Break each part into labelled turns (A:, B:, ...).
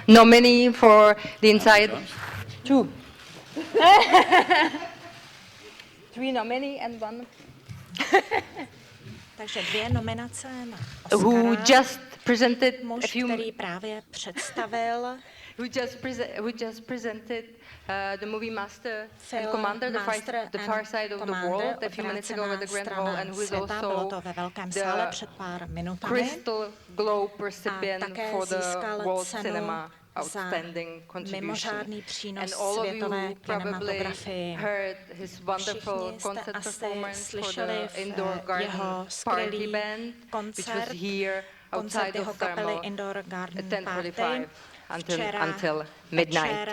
A: nominee for the entire... Two. 3 nominee and 1...
B: Takže 2 nominace na
A: Who
B: Oscara.
A: just presented
B: Muž, který právě představil
A: who just presented the movie Master
B: film
A: and Commander,
B: Master
A: the Far Side of the World, a few minutes ago at the Grand Hall, and who is
B: bylo
A: also
B: to ve velkém sále před pár minutami.
A: Crystal Globe recipient for the World Cinema outstanding contribution.
B: Mimořádný přínos
A: And all of
B: světové
A: you probably
B: kinematografii.
A: heard his wonderful
B: Všichni jste
A: concert
B: asi
A: performance for
B: slyšeli
A: the Indoor Garden
B: jeho
A: Party
B: skvělý
A: Band, which was
B: koncert,
A: here outside
B: jeho
A: of
B: kapely
A: Thermal
B: Indoor Garden
A: at
B: Party
A: 10:45 until midnight.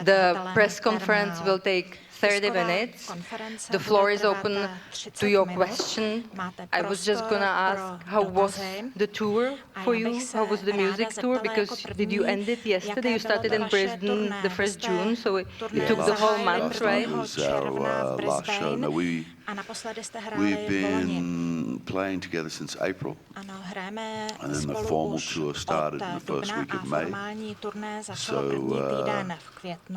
A: The press conference will take 30 minutes. The floor is open to your question. I was just going to ask, how was the tour for you? How was the music tour? Because did you end it yesterday? You started in Brisbane the 1st June, so it took the whole month, right?
C: Was our last show. No, we've been playing together since April, and then the formal tour started in the first week of May. So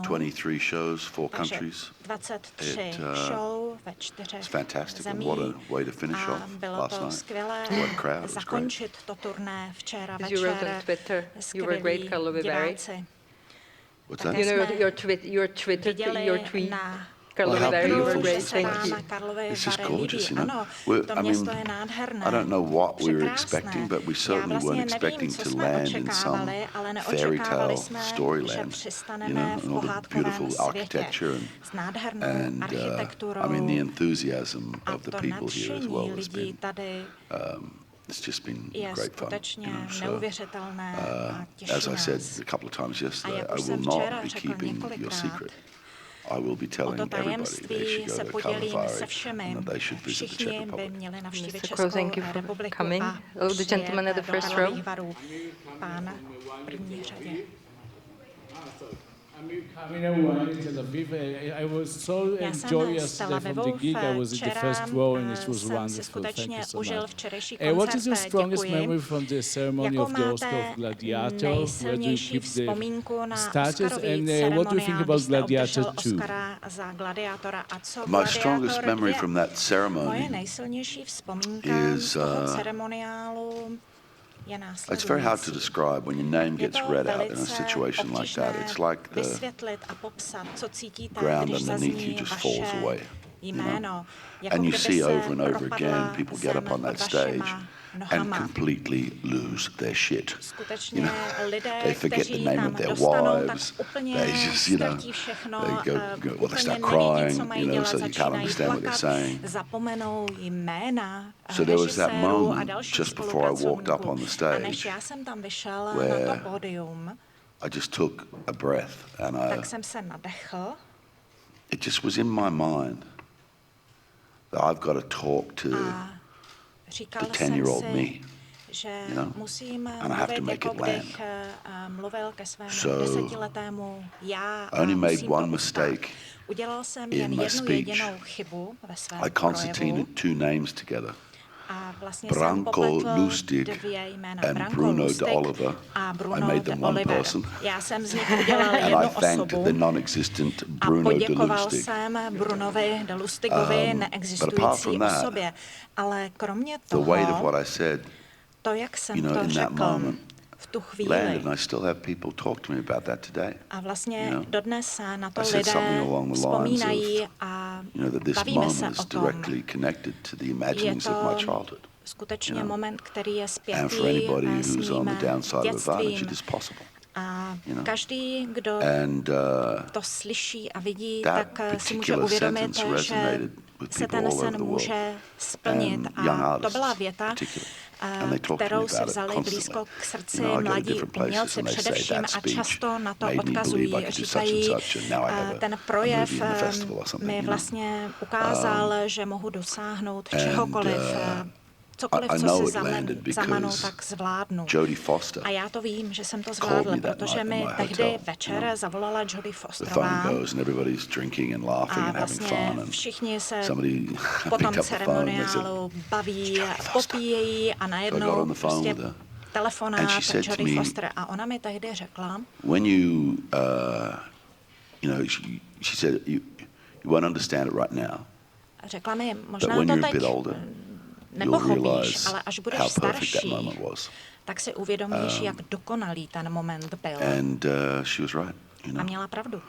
C: 23 shows, 4 countries. It's fantastic, and what a way to finish off last night. What a crowd, it was great.
A: As you wrote on Twitter, you were great, Karlove Varoch.
C: What's that?
A: You know your tweet. Karlove Varoch, you were great, thank you.
C: It's just gorgeous, you know. I mean, I don't know what we were expecting, but we certainly weren't expecting to land in some fairy tale storyland, you know, and all the beautiful architecture and I mean, the enthusiasm of the people here as well has been, it's just been great fun, you know. So, as I said a couple of times yesterday, I will not be keeping your secret. I will be telling everybody they should go to Karlových Varoch and that they should visit the Czech Republic.
A: Mr. Crowe, thank you for coming. Oh, the gentleman at the first row.
D: I was so enjoyous from the gig. I was in the first row and it was wonderful. Thank you so much. What is your strongest memory from the ceremony of the Oscar of Gladiator? Where do you keep the status? And what do you think about Gladiator 2?
C: My strongest memory from that ceremony is it's very hard to describe when your name gets read out in a situation like that. It's like the ground underneath you just falls away, you know? And you see over and over again people get up on that stage and completely lose their shit. You know, they forget the name of their wives. They just, you know, they start crying, you know, so you can't understand what they're saying. So there was that moment just before I walked up on the stage where I just took a breath and it just was in my mind that I've got to talk to the 10-year-old me, you know, and I have to make it land. So I only made one mistake in my speech. I concertinaed 2 names together, Branko Lustig and Bruno de Oliver. I made them one person, and I thanked the non-existent Bruno de Lustig. But apart from that, the weight of what I said, you know, in that moment, landed, and I still have people talk to me about that today. You know? I said something along the lines of, you know, that this moment is directly connected to the imaginings of my childhood. You know? And for anybody who's on the downside of advantage, it is possible. You know? And that particular sentence resonated with people all over the world, and young artists particularly. And they talk to me about it constantly. You know, I go to different places and they say that speech made me believe I could do such and such, and now I have a movie in the festival or something. You know? I know it landed because Jodie Foster called me that night in my hotel. The phone goes and everybody's drinking and laughing and having fun, and somebody picked up the phone and they said, Jodie Foster. So I got on the phone with her
B: telefonát Jodie Foster a ona mi tehdy řekla,
C: when you she said you won't understand it right now.
B: Řekla mi, možná to teď nepochopíš, ale až budeš starší, tak si uvědomíš, jak dokonalý ten moment byl.
C: And she was right,
B: A měla pravdu.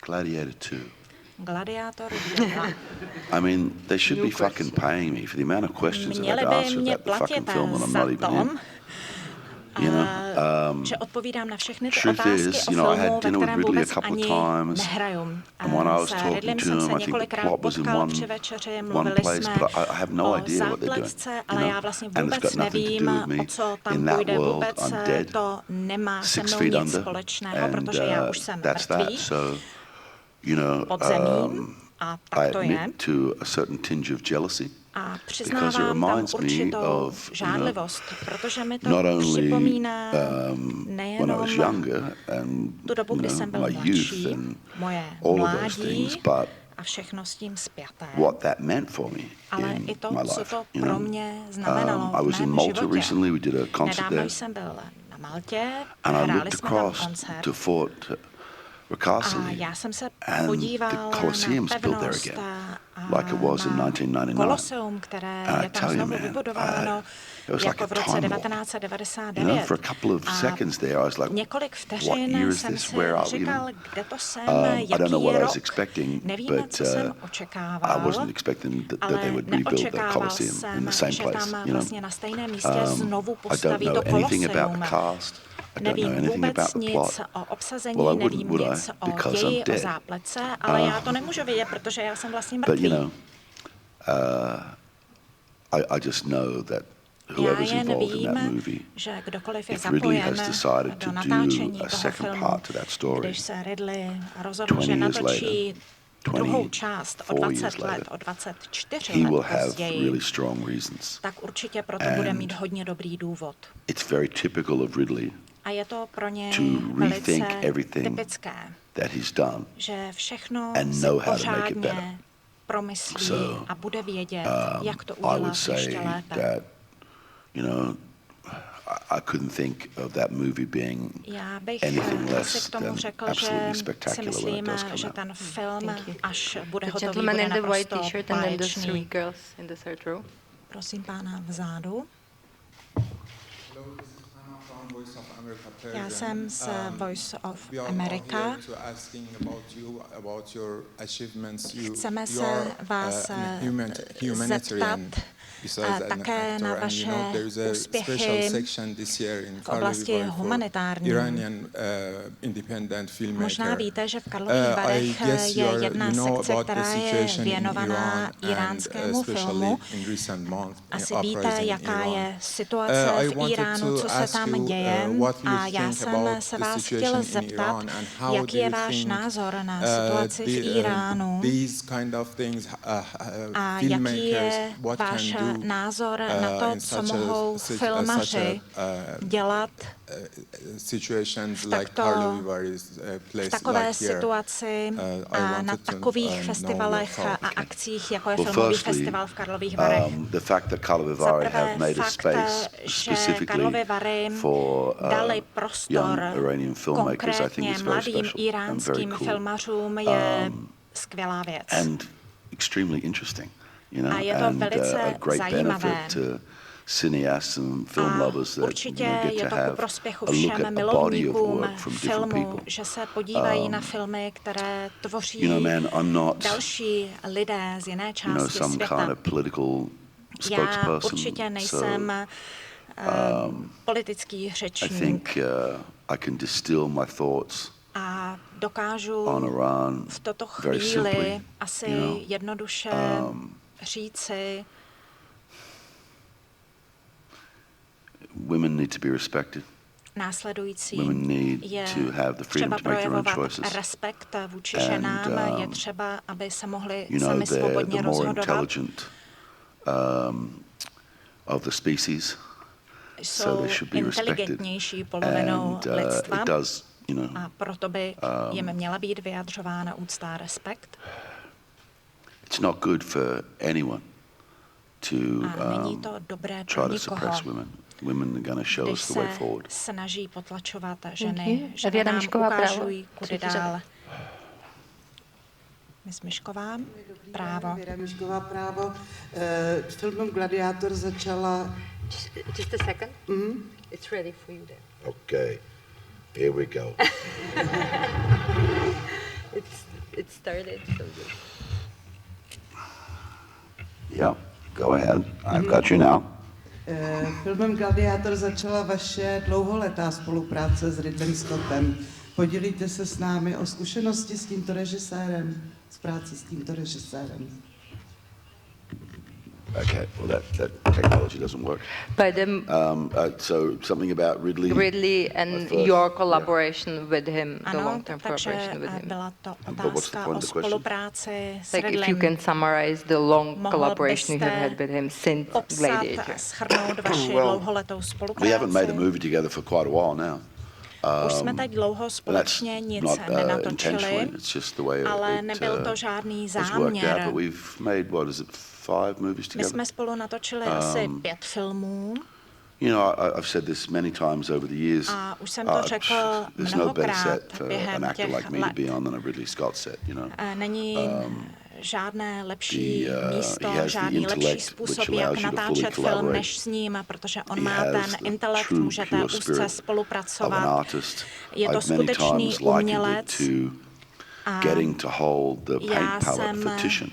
C: Gladiator 2.
B: Gladiátor 2.
C: I mean, they should be fucking paying me for the amount of questions that
B: Měli
C: I'd
B: by
C: answered
B: mě
C: about the fucking
B: platit
C: film when I'm
B: za
C: not even in.
B: to, že odpovídám na všechny ty
C: Truth
B: otázky
C: is,
B: o
C: I had
B: filmu, ve
C: dinner with
B: kterém
C: Ridley a
B: vůbec
C: couple of
B: ani
C: times.
B: nehraju.
C: And when I was
B: S
C: talking
B: Ridleym
C: to
B: jsem
C: him,
B: se
C: I think the
B: několikrát
C: plot was in
B: potkal
C: one
B: při večeři,
C: one
B: mluvili
C: place,
B: jsme
C: but I have no
B: o
C: idea what they're doing.
B: zápletce, ale já vlastně
C: And it's
B: vůbec
C: got nothing to do
B: nevím,
C: with me.
B: o co tam
C: In that
B: půjde.
C: world,
B: Vůbec
C: I'm dead,
B: to nemá se
C: 6
B: mnou
C: feet
B: nic
C: under,
B: společného, protože já už jsem
C: that's that.
B: mrtvý
C: So,
B: pod zemí a
C: I
B: tak to je.
C: admit to a certain tinge of jealousy.
B: A přiznávám tam určitou žádlivost, protože mi to připomíná nejenom tu dobu, kdy jsem byl mladší, moje mládí a všechno s tím spjaté, ale i to, co to pro mě znamenalo v mém životě. Nedávno jsem byl na Maltě, hráli jsme tam koncert a já jsem se podíval na pevnost na Koloseum, které je tam znovu vybudováno jako v roce 1999. A několik vteřin jsem si říkal, kde to jsem, jaký je rok. Nevím, co jsem očekával, ale neočekával jsem, že tam vlastně na stejném místě znovu postaví to Koloseum. Nevím vůbec nic o obsazení, nevím nic o ději, o zápletce, ale já to nemůžu vědět, protože já jsem vlastně mrtvý. Já jen vím, že kdokoliv je zapojen do natáčení toho filmu, když se Ridley rozhodl, že natočí druhou část o 20 let, o 24 let později, tak určitě proto bude mít hodně dobrý důvod. A je to pro ně velice typické, že všechno si pořádně promyslí a bude vědět, jak to udělat ještě lépe. Já bych si k tomu řekl, že si myslím, že ten film, až bude hotový, bude naprosto báječný. Prosím pána vzadu. Já jsem z Voice of America. Chceme se vás zeptat také na vaše úspěchy v oblasti humanitární. Možná víte, že v Karlových Varech je jedna sekce, která je věnovaná iránskému filmu. Asi víte, jaká je situace v Iránu, co se tam děje. A já jsem se vás chtěl zeptat, jaký je váš názor na situaci v Iránu a jaký je váš názor na to, co mohou filmaři dělat v takové situaci a na takových festivalech a akcích, jako je Filmový festival v Karlových Varech. Za prvé fakt, že Karlovy Vary dali prostor konkrétně mladým iránským filmařům, je skvělá věc. A je to velice zajímavé. A určitě je to ku prospěchu všem milovníkům filmu, že se podívají na filmy, které tvoří další lidé z jiné části světa. Já určitě nejsem politický řečník a dokážu v tuto chvíli asi jednoduše říci, následující je třeba projevovat respekt vůči ženám, je třeba, aby se mohli sami svobodně rozhodovat. Jsou inteligentnější polovinou lidstva a proto by jim měla být vyjadřována úcta a respekt.
C: It's not good for anyone
B: není to dobré pro nikoho, když se snaží potlačovat ženy, že nám ukážují, kudy dál. Miss Mišková, právo.
E: Věra Mišková, právo. Filmem Gladiátor začala...
A: Just a second. It's ready for you there.
C: Okay, here we go.
A: It started, so good.
C: Yeah, go ahead. I've got you now.
E: Filmem Gladiátor začala vaše dlouholetá spolupráce s Ridleym Scottem. Podělíte se s námi o zkušenosti s tímto režisérem, s práci s tímto režisérem.
C: Okay, well that technology doesn't work.
A: But
C: So something about
A: Ridley and your collaboration with him, the
B: Ano,
A: long-term
B: takže
A: collaboration with him.
B: byla to
C: But what's the
B: otázka
C: point
B: o
C: of the question?
B: spolupráci s
A: Like if you
B: Ridleym.
A: can summarize the long
B: Mohl
A: collaboration you have
B: byste
A: had with him since
B: popsat
A: Gladiator.
B: a shrnout vaši
C: Well,
B: dlouholetou spolupráci?
C: we haven't made a movie together for quite a while now.
B: Už jsme teď dlouho společně nic nenatočili, ale nebyl to žádný záměr.
C: But we've made, what is it, 5 movies
B: My
C: together?
B: jsme spolu natočili asi 5 filmů.
C: You know, I've said this many times over the years.
B: A už jsem to řekl
C: There's no better
B: mnohokrát
C: set for an
B: během
C: actor
B: těch
C: like me to
B: let.
C: be on than a Ridley Scott set, you know.
B: Není žádné lepší místo,
C: he has the
B: žádný lepší
C: intellect
B: způsob,
C: which
B: jak
C: allows you to fully
B: natáčet film,
C: collaborate.
B: než s ním, protože on
C: He
B: má
C: has
B: ten
C: the
B: intelekt,
C: true,
B: můžete
C: pure
B: úzce
C: spirit of an
B: spolupracovat.
C: artist.
B: Je to
C: I've many
B: skutečný
C: times likened it
B: umělec.
C: to getting to hold the
B: Já
C: paint palette
B: jsem
C: for Titian.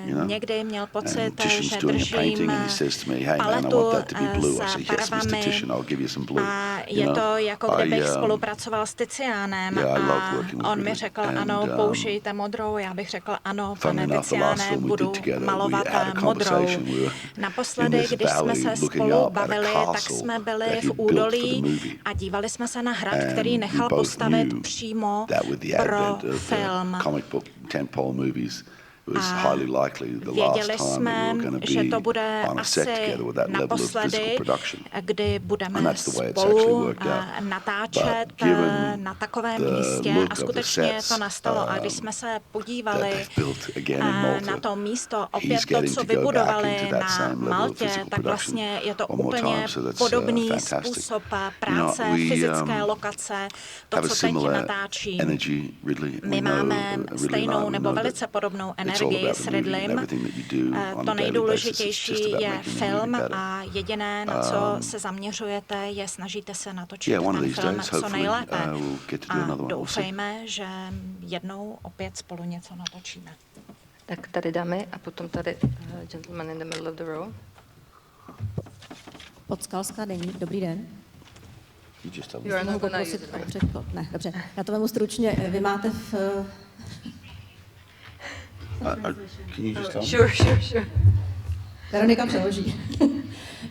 C: You know?
B: někdy měl pocit,
C: And Titian's
B: že
C: doing a painting
B: držím
C: and he says to me, hey man, I
B: paletu
C: want that to be blue. I
B: s
C: say, yes, Mr.
B: barvami
C: Titian, I'll give you some blue.
B: a
C: You
B: je
C: know?
B: to jako kdybych spolupracoval s Ticiánem
C: Yeah, I love
B: a
C: working with
B: on mi
C: Ridley.
B: řekl,
C: And,
B: ano, použijte modrou, já bych řekl, ano,
C: funny
B: pane
C: enough, the last
B: Ticiáne,
C: film we
B: budu
C: did together,
B: malovat
C: we had a
B: modrou.
C: conversation. We were in
B: Naposledy,
C: this
B: když jsme
C: valley
B: se
C: looking
B: spolu
C: up at a
B: bavili, tak
C: castle
B: jsme byli
C: that he
B: v
C: built for the
B: údolí
C: movie.
B: a dívali jsme se na hrad,
C: And
B: který nechal
C: we both
B: postavit
C: knew
B: přímo
C: that with the
B: pro
C: advent of
B: film.
C: comic book tentpole movies, it was highly likely the last
B: Věděli
C: time
B: jsme,
C: that we were going to
B: že
C: be
B: to bude
C: on a set
B: asi
C: together with that level of physical
B: naposledy,
C: production.
B: kdy
C: And
B: budeme
C: that's the way it's actually
B: spolu
C: worked out.
B: natáčet
C: But given
B: na takovém
C: the
B: místě
C: look
B: a
C: of the
B: skutečně
C: sets,
B: to nastalo. A když jsme se
C: that
B: podívali
C: they've built again in Malta,
B: na to místo, opět
C: he's
B: to,
C: getting
B: co
C: to go back
B: vybudovali
C: into that
B: na
C: same level of
B: Maltě,
C: physical
B: tak
C: production
B: vlastně je to
C: one more
B: úplně
C: time, so that's
B: podobný
C: fantastic.
B: způsob
C: You
B: práce,
C: know, we
B: fyzické lokace, to,
C: have a
B: co teď
C: similar
B: natáčí.
C: energy, Ridley.
B: My máme stejnou nebo velice podobnou energii s Ridleym. To nejdůležitější je film a jediné, na co se zaměřujete, je snažíte se natočit ten film co nejlépe. A doufejme, že jednou opět spolu něco natočíme.
A: Tak tady dámy a potom tady gentleman in the middle of the row.
F: Podskalská deník, dobrý den.
A: You are not gonna use it, right?
F: Ne, dobře, já to vemu stručně. Vy máte v...
C: Can you just tell me?
A: Sure.
F: Veronika přeloží.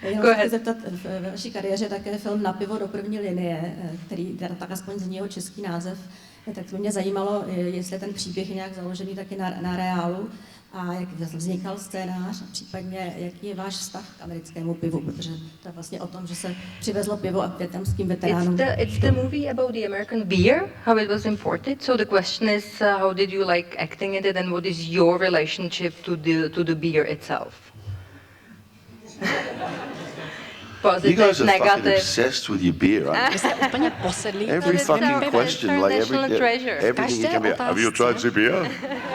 F: Jenom
A: Go
F: se chci
A: ahead.
F: zeptat, ve vaší kariéře také film Na pivo do první linie, který teda tak aspoň zní jeho český název, tak to mě zajímalo, jestli ten příběh je nějak založený taky na reálu a jak vznikal scénář a případně jaký je váš vztah k americkému pivu, protože to je vlastně o tom, že se přivezlo pivo a větnamským veteránům.
A: It's the movie about the American beer, how it was imported. So the question is, how did you like acting in it, and what is your relationship to the beer itself?
C: You
A: Positive,
C: guys are fucking
A: negative.
C: obsessed with your beer, aren't
B: Vy jste úplně posedlí.
C: you? Every
A: it's our
C: fucking question, like
A: national treasure.
C: everything you can be. Have you tried the beer?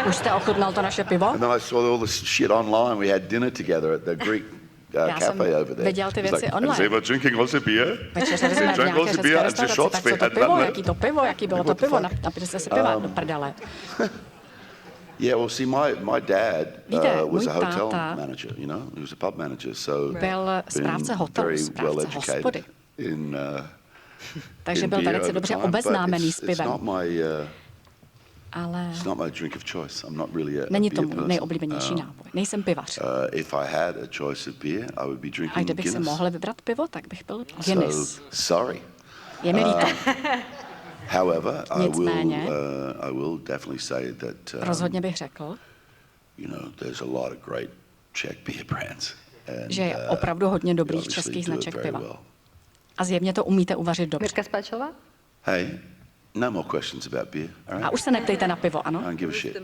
B: Už jste ochutnal to naše pivo?
C: And then I saw all this shit online. We had dinner together at the Greek
B: Já jsem
C: cafe over there.
B: viděl ty
C: It's
B: věci
C: like,
B: online.
C: has anyone drinking also beer?
B: Večeřili jsme v
C: Drank
B: nějaké
C: also
B: řecké
C: beer and the
B: restauraci,
C: shots
B: tak
C: we
B: co to
C: had
B: pivo,
C: that
B: jaký to pivo, jaký bylo to
C: What the
B: pivo,
C: fuck?
B: napijte se piva do prdele.
C: Yeah, well, see, my dad
B: Víte,
C: was
B: můj
C: a hotel
B: táta
C: manager, you know? He was a pub manager, so
B: byl správce
C: been
B: hotelu,
C: very
B: správce
C: well educated
B: hospody.
C: in
B: Takže
C: in
B: byl
C: beer
B: velice
C: over
B: dobře
C: time, but
B: obeznámený s
C: it's
B: pivem.
C: not
B: Ale
C: my drink of choice. I'm not really a
B: není
C: beer
B: to
C: person.
B: můj nejoblíbenější nápoj. Nejsem pivař.
C: If I had a choice of beer, I would be
B: A
C: drinking
B: kdybych si
C: Guinness.
B: mohl vybrat pivo, tak bych byl
C: So,
B: Guinness.
C: sorry.
B: Je mi líto.
C: However,
B: Nicméně,
C: I will definitely say that
B: rozhodně bych řekl,
C: you know, there's a lot of great Czech beer brands. And,
B: že je opravdu hodně
C: they
B: dobrých
C: obviously
B: českých
C: do it
B: značek
C: very
B: piva.
C: well.
B: A zjevně to umíte uvařit dobře.
A: Mirka Spáčová?
C: Hey,
B: No more questions about beer. All right?
G: A už se neptejte na pivo, ano?
B: I don't give a shit.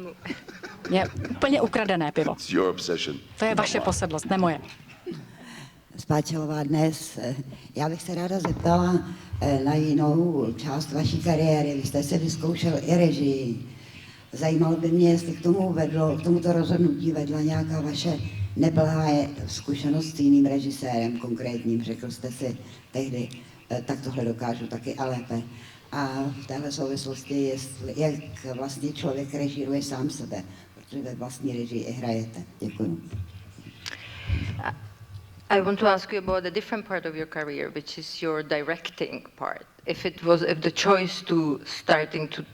G: Je úplně ukradené pivo.
B: It's your obsession.
G: To je vaše posedlost, ne moje.
H: Spáčelová dnes. Já bych se ráda zeptala na jinou část vaší kariéry. Vy jste si vyzkoušel i režii. Zajímalo by mě, jestli k tomuto rozhodnutí vedla nějaká vaše neblahá zkušenost s jiným režisérem konkrétním. Řekl jste si tehdy, tak tohle dokážu taky a lépe. A v téhle souvislosti, jak vlastně člověk režíruje sám sebe, protože ve vlastní režii i hrajete. Děkuji.
A: I want to ask you about a different part of your career, which is your directing part. If the choice to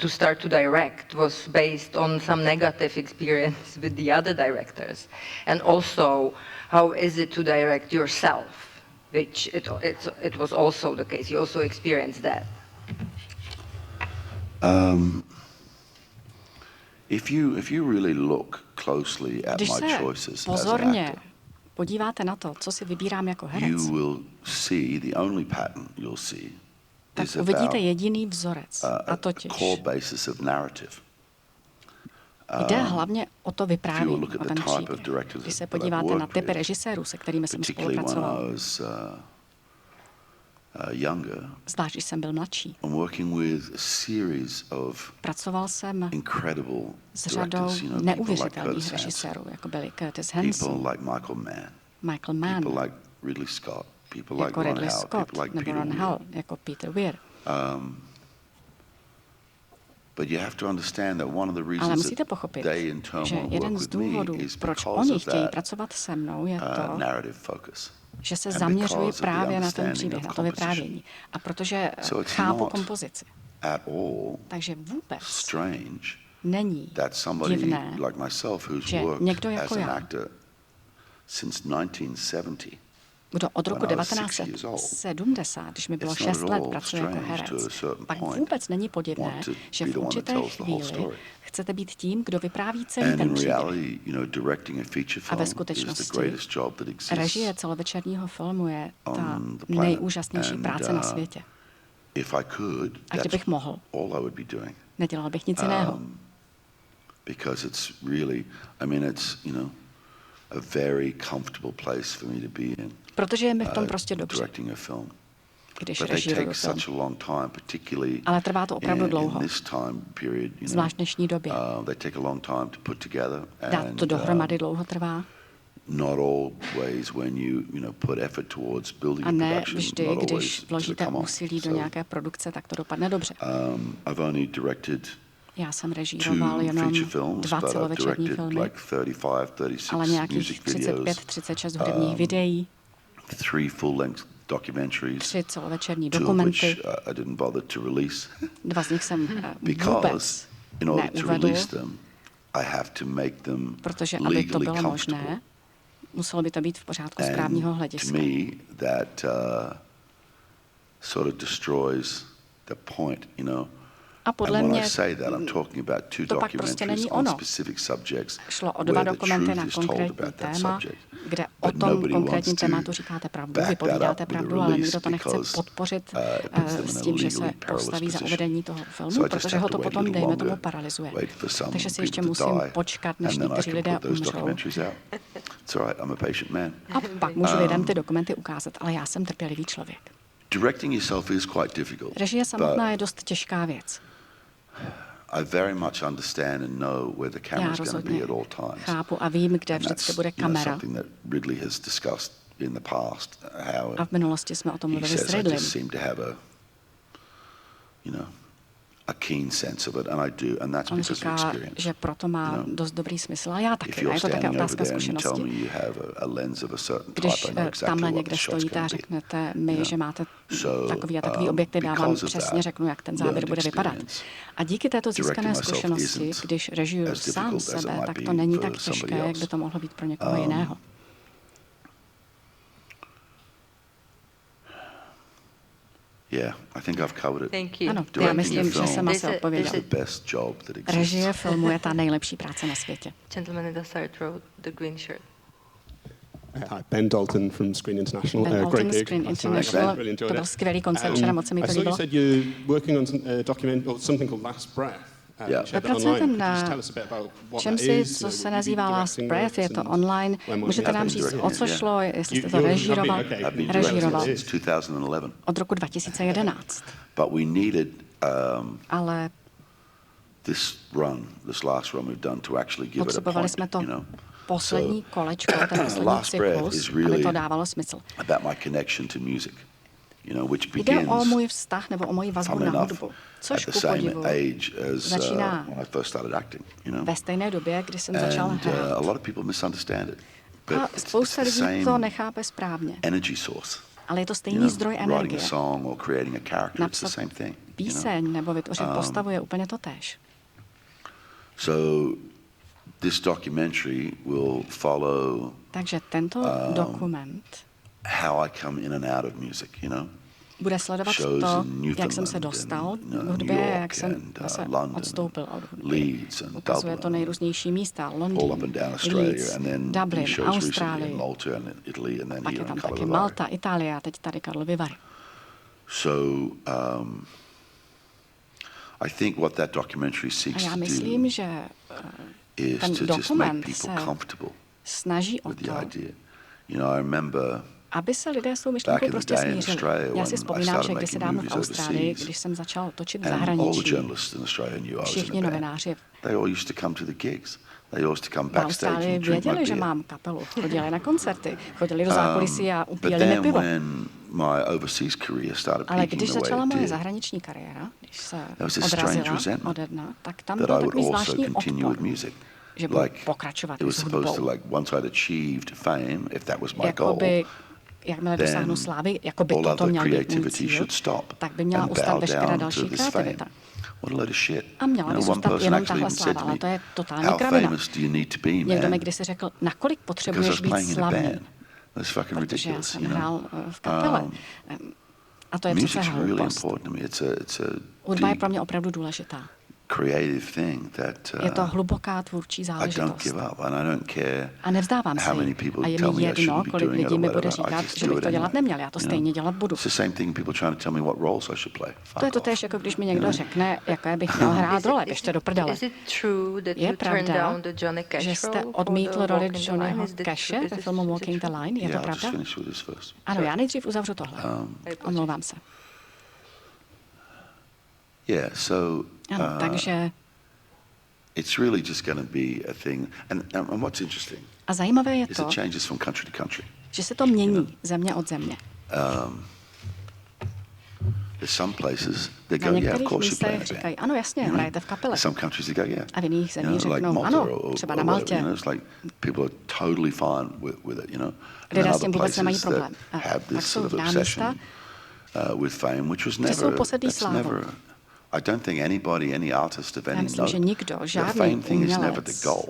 A: start to direct was based on some negative experience with the other directors, and also how is it to direct yourself, which it was also the case. You also experienced that.
B: If you really look closely at my choices as an actor,
G: podíváte na to, co si vybírám jako herec,
B: you will see the only pattern you'll see
G: tak
B: is
G: uvidíte jediný vzorec, a totiž
B: core basis of narrative.
G: Jde hlavně o to vyprávění, o ten příběh. Když se podíváte na typy režisérů, se kterými jsem spolupracoval, zvlášť, když jsem byl mladší, pracoval jsem s řadou neuvěřitelných režisérů, jako byli Curtis Hanson, Michael Mann, jako Ridley Scott, nebo Ron Hall, jako Peter Weir. Ale musíte pochopit, že jeden z důvodů, proč oni chtějí pracovat se mnou, je to, že se zaměřují právě na ten příběh, na to vyprávění. A protože chápu kompozici. Takže vůbec není divné, že někdo jako já, kdo od roku 1970, když mi bylo 6 let, pracuje jako herec, pak vůbec není podivné, že v určité chvíli chcete být tím, kdo vypráví celý ten příběh. A ve skutečnosti režie celovečerního filmu je ta nejúžasnější práce na světě. A kdybych mohl, nedělal bych nic jiného.
B: A very comfortable place for me to be in.
G: Protože je mi v tom prostě dobře, když režíruju film. Ale trvá to opravdu dlouho. Zvlášť v dnešní době. Dát to dohromady dlouho trvá. A ne vždy, když vložíte úsilí do nějaké produkce, tak to dopadne dobře. Já jsem režíroval jenom 2 celovečerní filmy, ale nějakých 35-36 hudebních videí, 3 celovečerní dokumenty. 2 z nich jsem vůbec neuvedl, protože aby to bylo možné, muselo by to být v pořádku z právního hlediska. A podle mě to pak prostě není ono. Šlo o 2 dokumenty na konkrétní téma, kde o tom konkrétním tématu říkáte pravdu, vypovídáte pravdu, ale nikdo to nechce podpořit s tím, že se postaví za uvedení toho filmu, protože ho to potom, dejme tomu, paralyzuje. Takže si ještě musím počkat, než někteří lidé umřou. A pak můžu lidem ty dokumenty ukázat, ale já jsem trpělivý člověk. Režie samotná je dost těžká věc. Já rozhodně chápu a vím, kde vždycky bude kamera. A v minulosti jsme o tom mluvili s Ridleym. On říká, že proto má dost dobrý smysl, a já taky. A je to také otázka zkušenosti. Když tamhle někde stojíte a řeknete mi, že máte takový a takový objektiv, já vám přesně řeknu, jak ten záběr bude vypadat. A díky této získané zkušenosti, když režiju sám sebe, tak to není tak těžké, jak by to mohlo být pro někoho jiného. Ano, já myslím, že jsem asi odpověděl. Režie filmu je ta nejlepší práce na světě.
A: Gentleman in the third row, the green shirt.
I: Ben Dalton from Screen International.
G: Ben Dalton, Screen International. To byl skvělý koncert, včera moc se mi to líbilo.
I: I saw you said you're working on a document or something called Last Breath.
G: Pracujete na čemsi, co se nazývá Last Breath, je to online. Můžete nám říct, o co šlo, jestli jste to režíroval? Od roku 2011. Ale potřebovali jsme to poslední kolečko, ten poslední cyklus, aby to dávalo smysl. Jde o můj vztah nebo o moji vazbu na hudbu, což ku podivu začíná ve stejné době, kdy jsem začal hrát. A spousta lidí to nechápe správně. Ale je to stejný zdroj energie. Napsat píseň nebo vytvořit postavu je úplně to též. Takže tento dokument bude sledovat to, jak jsem se dostal k hudbě, jak jsem se odstoupil od hudby. Ukazuje to nejrůznější místa, Londýn, Leeds, Dublin, Austrálii, pak je tam taky Malta, Itálie a teď tady Karlovy Vary. A já myslím, že ten dokument se snaží o to, aby se lidé s tou myšlenkou prostě smířili. Já si vzpomínám, že kdysi dávno v Austrálii, když jsem začal točit v zahraničí, všichni novináři v Austrálii věděli, že mám kapelu. Chodili na koncerty, chodili do zákulisí a upíjeli mi pivo. Ale když začala moje zahraniční kariéra, když se odrazila ode dna, tak tam byl takový zvláštní odpor, že budu pokračovat s hudbou. Jakoby, jakmile dosáhnu slávy, jako by toto měl být můj cíl, tak by měla ustat veškerá další kreativita. A měla by zůstat jenom tahle sláva, ale to je totální kravina. Někdo mi kdysi řekl, nakolik potřebuješ být slavný, protože já jsem hrál v kapele. A to je přece hloupost. Hudba je pro mě opravdu důležitá. Je to hluboká tvůrčí záležitost. A nevzdávám se ji. A je mi jedno, kolik lidí mi bude říkat, že bych to dělat neměl. Já to stejně dělat budu. To je to též, jako když mi někdo řekne, jaké bych měl hrát role. Běžte do prdele. Je pravda, že jste odmítl roli Johnnyho Cashe ve filmu Walking the Line? Je to pravda? Ano, já nejdřív uzavřu tohle. Omlouvám se. Ano, takže
B: it's really just going to be a thing. And what's interesting?
G: A zajímavé je to,
B: it changes from country to country.
G: Že se to mění země od země.
B: There's some places they go, yeah, of course you play in a band.
G: Říkají, ano, jasně, hrajete v kapele.
B: Some countries they go, yeah.
G: A v jiných zemích řeknou, ano, třeba na Maltě.
B: It's like people are totally fine with it, you know.
G: Lidé s tím vůbec nemají problém. A pak jsou jiná místa,
B: with fame, which was
G: že jsou posedlí slávou.
B: I don't think anybody, any artist of any
G: myslím, že nikdo,
B: the
G: žádný
B: fame thing is never
G: umělec
B: the goal.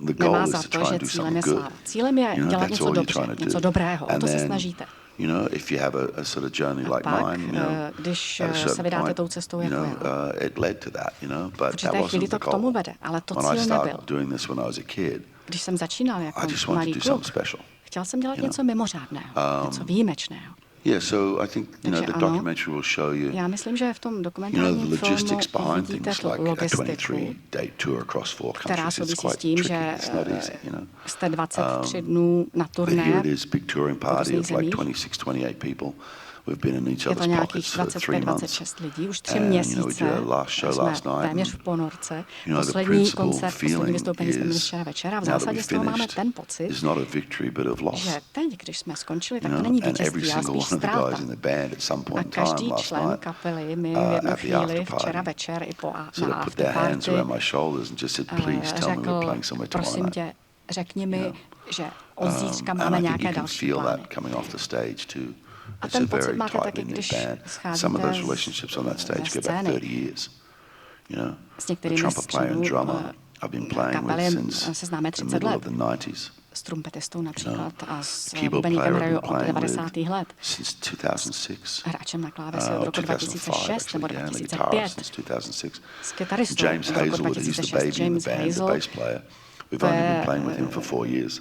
B: The goal
G: nemá
B: is
G: za
B: to
G: to,
B: try
G: že
B: and do
G: cílem je
B: something
G: sláva.
B: good.
G: Cílem je dělat něco dobře, něco dobrého. O to se
B: then,
G: snažíte.
B: You know, if you have a sort of journey like
G: pak,
B: mine, you know,
G: když
B: at a
G: se
B: certain
G: vydáte
B: point,
G: tou cestou jako
B: you know,
G: já.
B: it led to that, you know, but that
G: Určité chvíli
B: wasn't
G: to
B: the
G: k tomu
B: goal.
G: vede, ale to
B: When I
G: cíl
B: started
G: nebyl.
B: doing this when I was a kid,
G: Když jsem začínal jako
B: I just wanted
G: malý
B: to do something
G: kluk,
B: special.
G: chtěl jsem dělat něco mimořádného, něco výjimečného.
B: Yeah, so I think the documentary will show you.
G: Já myslím, že v tom
B: The
G: dokumentárním
B: logistics
G: filmu
B: behind
G: uvidíte
B: things
G: tu
B: like a
G: logistiku,
B: 23-day tour across 4
G: která
B: countries. It's
G: souvisí s
B: quite
G: tím,
B: tricky.
G: že
B: It's not easy, you know.
G: jste 23 dnů na
B: But here
G: turné
B: it is, big touring party of like 26, 28 people. We've been in each
G: je to
B: other's
G: nějakých
B: pockets for 3 months.
G: 25-26 lidí, už 3
B: And,
G: měsíce,
B: you know, we did a last show last
G: jsme
B: night.
G: téměř v ponorce.
B: You know, the
G: Poslední
B: principal
G: koncert, poslední
B: feeling
G: vystoupení jsme měli
B: is,
G: včera večer a v
B: now that
G: zásadě
B: we
G: z toho máme
B: finished,
G: ten pocit,
B: is not a victory, but of loss.
G: že teď, když jsme skončili, tak
B: You
G: to
B: know,
G: není
B: and every
G: vítězství, ale
B: single
G: spíš
B: one of the
G: ztráta.
B: guys in the band at some
G: A
B: point in time
G: každý
B: last
G: člen
B: night
G: kapely mi v jednu
B: at the
G: chvíli,
B: after
G: včera
B: party
G: večer i po
B: sort
G: na
B: of put their hands
G: afterparty,
B: around my shoulders and just said, please tell me we're
G: řekl,
B: playing somewhere tomorrow
G: prosím
B: night.
G: tě, řekni mi, že od zítřka
B: And
G: máme
B: I think
G: nějaké
B: you can
G: další
B: feel
G: plány.
B: that coming off the stage too.
G: A
B: It's a
G: ten pocit
B: very
G: máte taky,
B: tight-knit
G: když
B: band.
G: scházíte
B: Some of those relationships on that stage go back 30 years. You know,
G: s
B: the
G: některými
B: trumpet player and drummer I've been playing
G: kapely
B: with since
G: se známe
B: the
G: 30
B: middle
G: let.
B: of the 90s.
G: S trumpetistou například a s
B: Keyboard
G: bubeníkem
B: player I've
G: hraju
B: been
G: od
B: playing
G: 90. let.
B: since 2006.
G: Hráčem na klávesi od roku 2006 nebo 2005.
B: Since 2006.
G: S kytaristou
B: James
G: od roku
B: Hazel, who's the
G: 2006.
B: baby in
G: James
B: the band, the
G: Hazel,
B: bass player. We've only been playing with him for 4 years.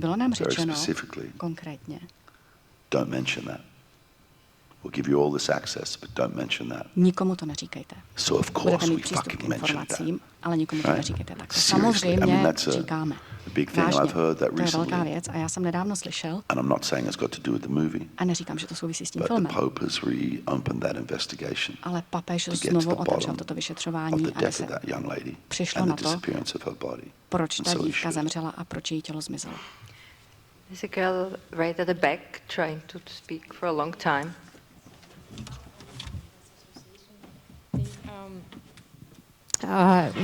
G: Bylo nám řečeno konkrétně,
B: don't mention that. We'll give you all this access, but don't mention that.
G: Nikomu to neříkejte.
B: So of
G: Budete
B: course
G: mít
B: we
G: přístup
B: fucking
G: k
B: mentioned
G: informacím,
B: that.
G: ale nikomu to
B: Right?
G: neříkejte. Tak to
B: Seriously,
G: samozřejmě říkáme.
B: a big thing.
G: Vážně,
B: I've heard that
G: to je velká
B: recently.
G: věc a já jsem nedávno slyšel,
B: And I'm not saying it's got to do with the movie,
G: a neříkám, že to souvisí s tím
B: but the
G: filmem,
B: Pope has reopened that investigation
G: ale papež
B: to get to
G: znovu
B: the
G: otevřel
B: bottom
G: toto
B: of
G: vyšetřování,
B: the
G: aby
B: death
G: se
B: of that young lady
G: přišlo
B: and
G: na
B: the
G: to,
B: disappearance of her body.
G: proč
B: And
G: ta
B: so we
G: dívka
B: should.
G: zemřela a proč její tělo zmizelo.
A: There's a girl right at the back trying to speak for a long time.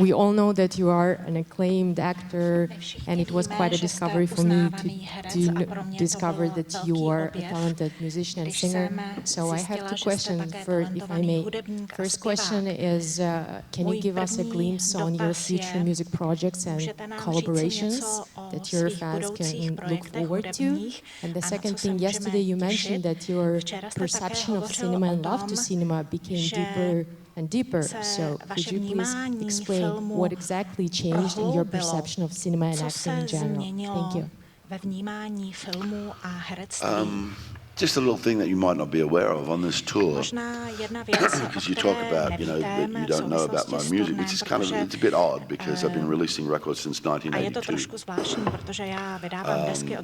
J: We all know that you are an acclaimed actor, and it was quite a discovery for me to discover that you are a talented musician and singer. So I have two questions, if I may. First question is, can you give us a glimpse on your future music projects and collaborations that your fans can look forward to? And the second thing, yesterday you mentioned that your perception of cinema and love to cinema became deeper and deeper. So could you please explain what exactly changed in your perception of cinema and acting in general? Thank you.
B: Just a little thing that you might not be aware of on this tour, because you talk about, that you don't know about my music, which is it's a bit odd because I've been releasing records since 1982.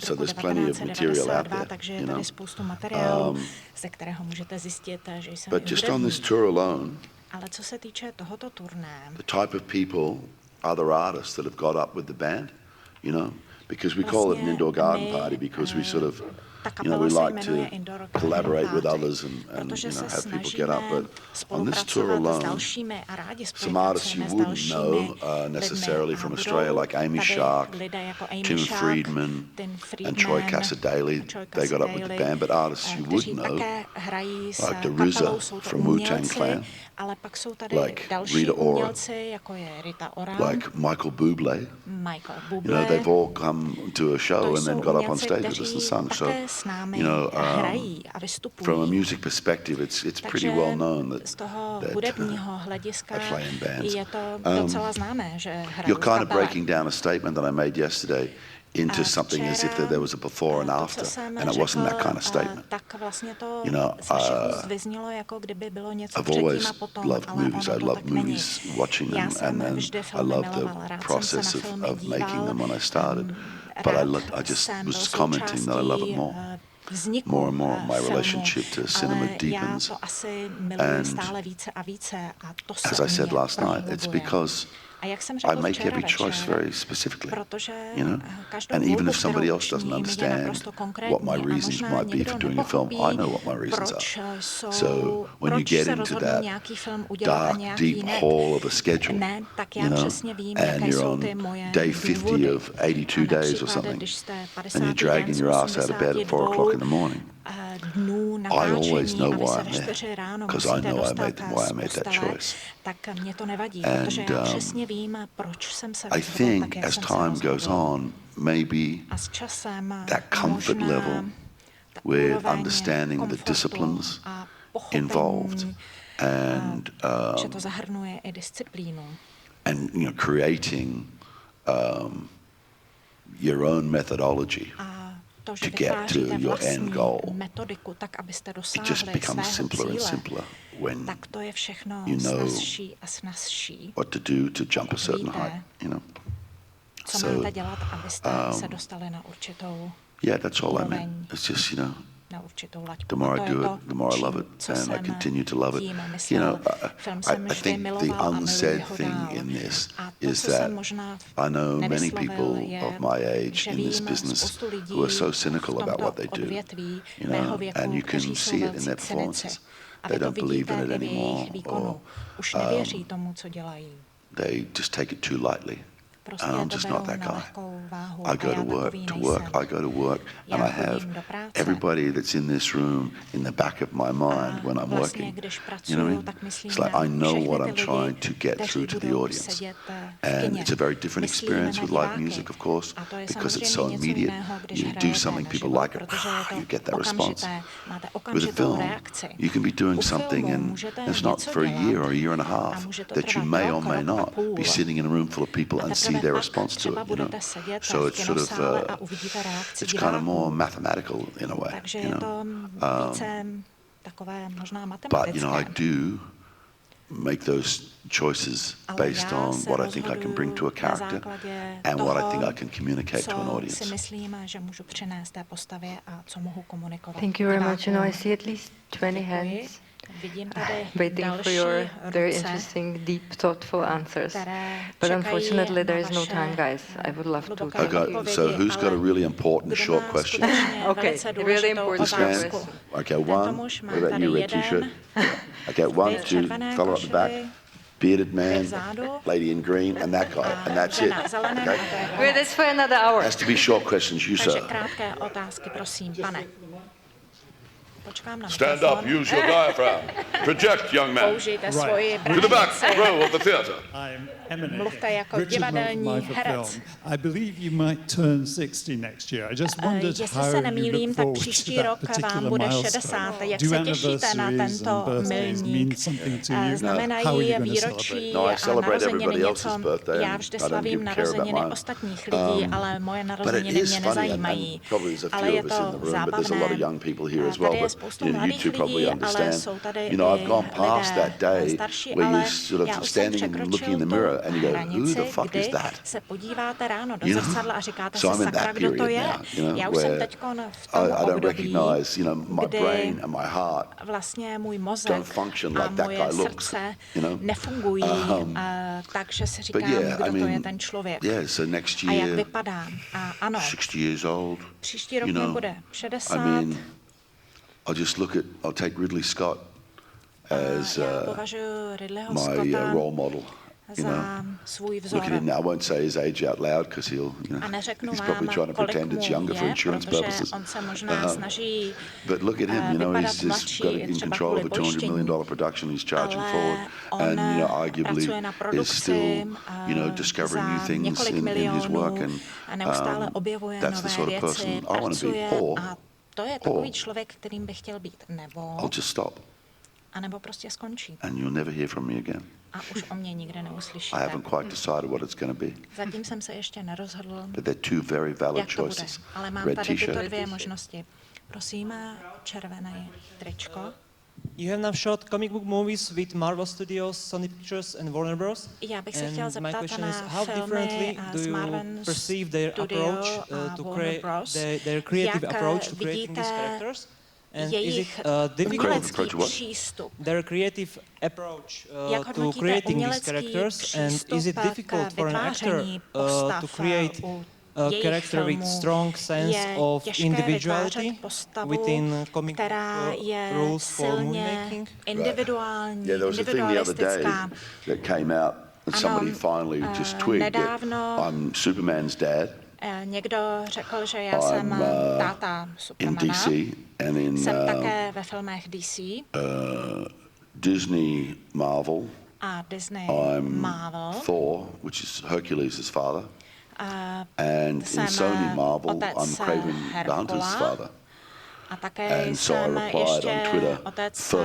B: So there's plenty of material out there, But just on this tour alone, the type of people, other artists that have got up with the band, because we call it an indoor garden party because we sort of, we like to collaborate with others and have people get up. But on this tour alone, some artists you wouldn't know necessarily from Australia, like Amy Shark, Tim Friedman, and Troy Casadale, they got up with the band. But artists you would know, like the RZA from Wu-Tang Clan, like Rita Ora, like Michael Bublé. They've all come to a show and then got up on stage with us and sung. So, from a music perspective, it's pretty well known that I play in bands. You're kind of breaking down a statement that I made yesterday into something as if there was a before and after, and it wasn't that kind of statement. I've always loved movies. I love movies, watching them, and then I love the process of making them when I started. But I just was commenting that I love it more. More and more, my relationship to cinema deepens. And as I said last night, it's because I make every choice very specifically, And even if somebody else doesn't understand what my reasons might be for doing a film, I know what my reasons are. So when you get into that dark, deep hole of a schedule, and you're on day 50 of 82 days or something, and you're dragging your ass out of bed at 4 o'clock in the morning, I always know why I'm there, because I know why I made that choice. And I think as time goes on, maybe that comfort level with understanding the disciplines involved and creating your own methodology to get to your end goal, it just becomes simpler and simpler when you know what to do to jump a certain height, So, yeah, that's all I meant. It's just, the more I do it, the more I love it, and I continue to love it. I think the unsaid thing in this is that I know many people of my age in this business who are so cynical about what they do, and you can see it in their performances. They don't believe in it anymore, or they just take it too lightly. And I'm just not that guy. I go to work, and I have everybody that's in this room in the back of my mind when I'm working. You know what I mean? It's like I know what I'm trying to get through to the audience. And it's a very different experience with live music, of course, because it's so immediate. You do something, people like it, you get that response. With a film, you can be doing something, and it's not for a year or a year and a half that you may or may not be sitting in a room full of people and see see their response to it, you know. So it's sort of, it's kind of more mathematical in a way, you know. But, you know, I do make those choices based on what I think I can bring to a character and what I think I can communicate to an audience.
A: Thank you very much. You know, I see at least 20 hands waiting for your very interesting, deep, thoughtful answers. But unfortunately, there is no time, guys. I would love to.
B: So who's got a really important short question?
A: Okay, really important short question.
B: Okay, one. What about you, red t-shirt? Okay, 1, 2, fellow at the back. Bearded man, lady in green, and that guy, and that's it. Okay?
A: We're this for another hour.
B: Has to be short questions, you sir. Stand up, use your diaphragm. Project, young man. To the back row of the theatre.
K: I'm divadelní herec. I believe you might turn 60 next year. I just wondered how you look forward to that particular milestone. Do anniversaries and birthdays mean something to you? How are you going to celebrate?
B: No, I celebrate everybody else's birthday. I don't even care about mine. But it is funny, and probably there's a few of us in the room, but there's a lot of young people here as well. But you two probably understand. You know, I've gone past that day where you're sort of standing and looking in the mirror and you go, who the fuck is that? You know? So I'm in that period now, you know, where I don't recognize, you know, my brain and my heart don't function like that guy looks, you know. But yeah, I mean, yeah, so next year, 60 years old, you know, I mean, I'll take Ridley Scott as my role model. You know, look at him now. I won't say his age out loud because he's probably trying to pretend it's younger for insurance purposes. But look at him, you know, he's just got in control of a $200 million production. He's charging forward, and you know, arguably is still, you know, discovering new things in his work, and that's the sort of person I want to be. Or I'll just stop. And you'll never hear from me again. I haven't quite decided what it's going to be. But they're two very valid choices. Red t-shirt.
L: You have now shot comic book movies with Marvel Studios, Sony Pictures and Warner Bros. And my question is, how differently do you perceive their approach to create their creative approach to creating these characters? And is it difficult, their creative approach to creating these characters, and is it difficult for an actor to create a character with strong sense of individuality within comic rules for movie making?
B: Right. Yeah, there was a thing the other day that came out, and somebody finally just twigged that I'm Superman's dad.
M: Někdo řekl, že já jsem táta Supermana. Jsem také ve filmech DC.
B: Disney Marvel.
M: A Disney
B: I'm
M: Marvel.
B: Thor, which is Hercules' father. And in Sony Marvel, I'm Craven the Hunter's father.
M: A také jsem ještě otec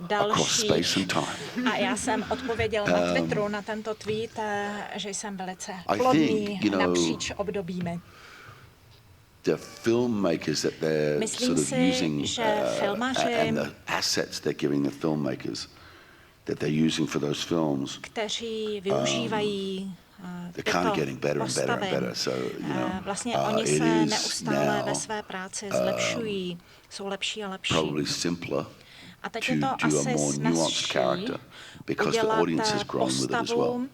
M: dalších. A já jsem odpověděl na Twitteru na tento tweet, že jsem velice plodný napříč obdobími.
B: The filmmakers that they're sort of using and the assets they're giving the filmmakers that they're using for those films,
M: kteří využívají
B: they're kind of getting better and better and better. So, you know,
M: vlastně oni se neustále ve své práci zlepšují, jsou lepší a lepší.
B: Probably simpler
M: a teď je to asi snazší udělat postavu,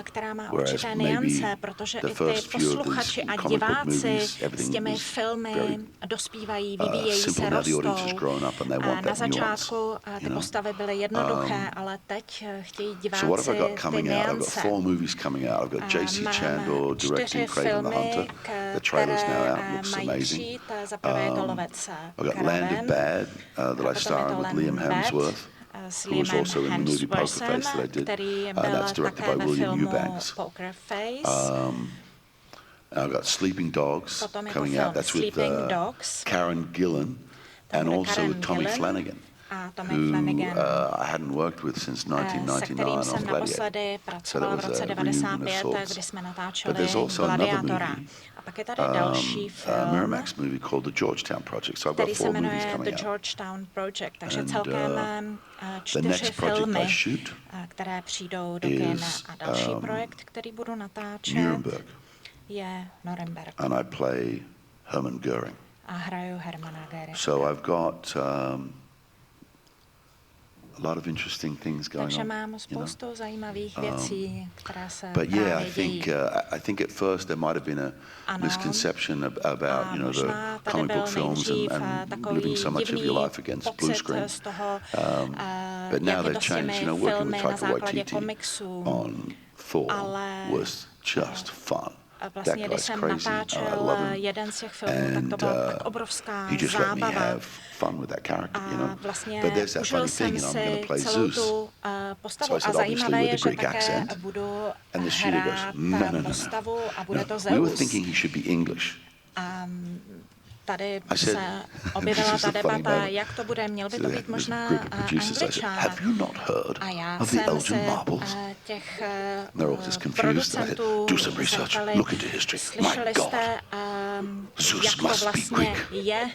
M: která má určité niance, protože i ty posluchači a diváci s těmi filmy dospívají, vyvíjejí se, rostou. Na začátku ty postavy byly jednoduché, ale teď chtějí diváci ty niance. Mám 4 filmy, které mají přijít. Za prvé je to Lovec Karlove, a potom je to Land Bad, s Liamem Hemsworthem, který byl také ve filmu Poker Face.
B: I've got Sleeping Dogs coming out. That's with Karen Gillan and also with Tommy Flanagan. who I hadn't worked with since 1999 on Gladiator. So that was a reunion of sorts. But there's also another movie, a Miramax movie called The Georgetown Project. So I've got 4 movies coming out. And the next project I shoot is Nuremberg. And I play Hermann Göring. So I've got a lot of interesting things going
M: Takže
B: on.
M: mám spoustu zajímavých věcí, které se
B: But yeah,
M: právě dějí.
B: I think at first there might have been a misconception about the comic book films and living so much of your life against blue screen. But now they've changed. Working with Taika Waititi on Thor was just fun.
M: Vlastně, když jsem natáčel jeden z těch filmů, tak to byla tak obrovská zábava. A vlastně užil jsem si celou tu postavu. A zajímavé je, že také budu hrát postavu a bude to Zeus. A tady se objevila ta debata, jak to bude, měl by to být možná Angličan. A já jsem se těch producentů zeptali, slyšeli jste, jak to vlastně je.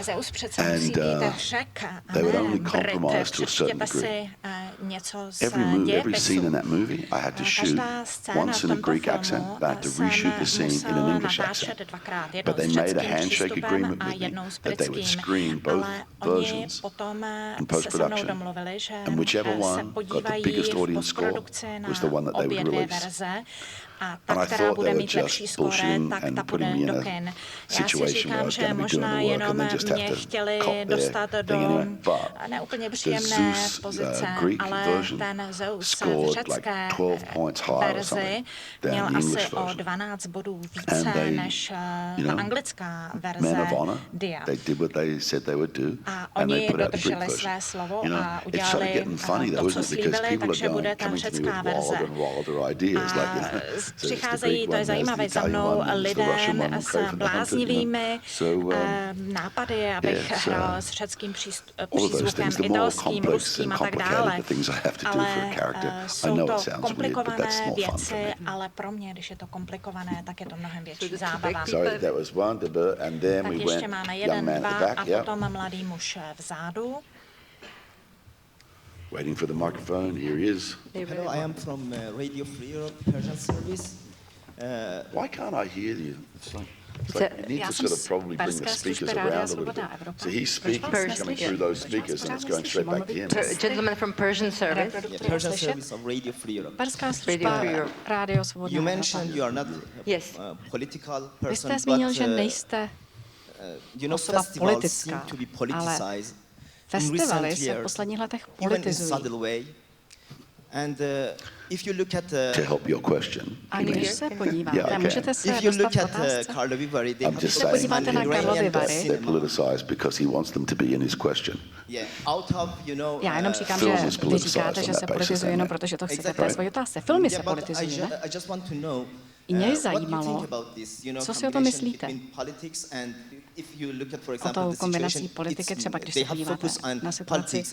M: Zeus přece musí být Řek a ne Brit. Přečtěte si něco z dějepisu. Každá scéna v tomto filmu jsem musel natáčet dvakrát. Jednou s řeckým přístupem a jednou s britským, ale oni potom se se mnou domluvili, že se podívají v postprodukci na obě dvě verze a ta, která bude mít lepší skóre, tak ta půjde do kin. Já si říkám, že možná jenom mě chtěli dostat do neúplně příjemné pozice, ale ten Zeus v řecké verzi měl asi o 12 bodů více než ta anglická verze Dia. A oni dodrželi své slovo a udělali to, co slíbili, takže bude ta řecká verze. A přicházejí, to je zajímavé, za mnou lidé s bláznivými nápady, abych hrál s řeckým přízvukem, italským, ruským a tak dále. Ale jsou to komplikované věci, ale pro mě, když je to komplikované, tak je to mnohem větší zábava. Tak ještě máme 1, 2 a potom mladý muž vzadu.
B: Waiting for the microphone. Here he is.
N: Hello, I am from Radio Free Europe, Persian service.
B: Why can't I hear you? It's like you need to sort of probably bring the speakers around a little bit. So he's speaking, he's coming through those speakers, and it's going straight back to him.
A: Gentleman from Persian service.
N: Yeah, Persian service of Radio Free Europe.
G: Perská služba Rádio Svobodná
N: You
G: Evropa.
N: mentioned you are not a political person,
G: Vy jste zmínil, že nejste osoba
N: politická,
G: ale festivaly se v posledních letech politizují.
N: And if you look at
B: to help your question.
G: A když se podíváte, můžete se
N: if you look
G: dostat
N: at
G: k otázce?
N: Karlovy Vary, they
B: I'm just saying they're politicized because he wants them to be in his question.
N: Yeah, out of, you know,
G: Já jenom říkám, že vy říkáte, že se politizuje jenom protože to chcete v té svojí otázce. Filmy se politizují, ne? I mě zajímalo, co si o tom myslíte. O tou kombinací politiky, třeba když se podíváte na situaci,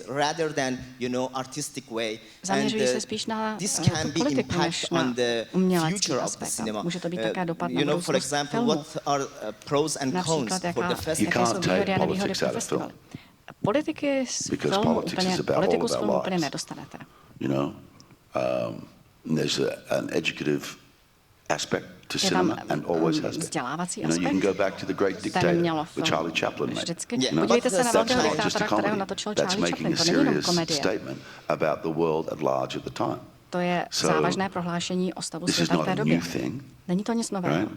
G: zaměřují se spíš na tu politiku, než na umělecký aspekt. Může to být také dopad na budoucnost filmu. Například, jaké jsou výhody a nevýhody pro festival. Politiky z filmu úplně, politiku z filmu úplně nedostanete.
B: There's an educative aspect to cinema and always has been. You can go back to The Great Dictator, which Charlie Chaplin made.
G: Podívejte se na velkého
B: That's not just a
G: diktátora, kterého
B: comedy.
G: natočil
B: That's
G: Charlie
B: making
G: Chaplin.
B: a
G: To není jenom
B: serious
G: komedie.
B: statement about the world at large at the time.
G: To je závažné prohlášení o stavu světa v té době. Není to nic nového.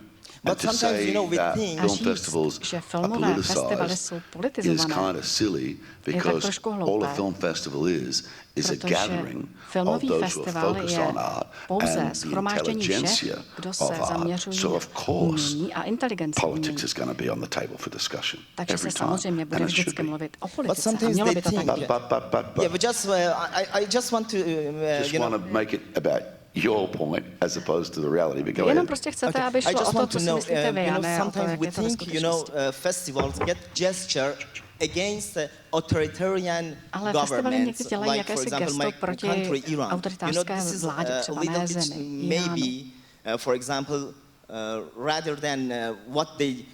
N: But sometimes, you know, we think
B: film festivals
G: že
B: are
G: filmové festivaly jsou
B: politicized is
G: politizované.
B: kind of silly because all a film festival is a gathering of those who are focused on art and the intelligentsia of art. So of course, politics is going to be on the table for discussion every time, and it should be.
N: But sometimes they think, yeah, but just I just want to
B: make it about your point as opposed to the reality. But go
G: Jenom
B: ahead.
G: prostě chcete, aby šlo o to, co si myslíte vy, a ne o to, jak je to ve
N: festivals get gesture against authoritarian governments, like for example my country Iran. You know, this is a little bit maybe, for example, rather than what they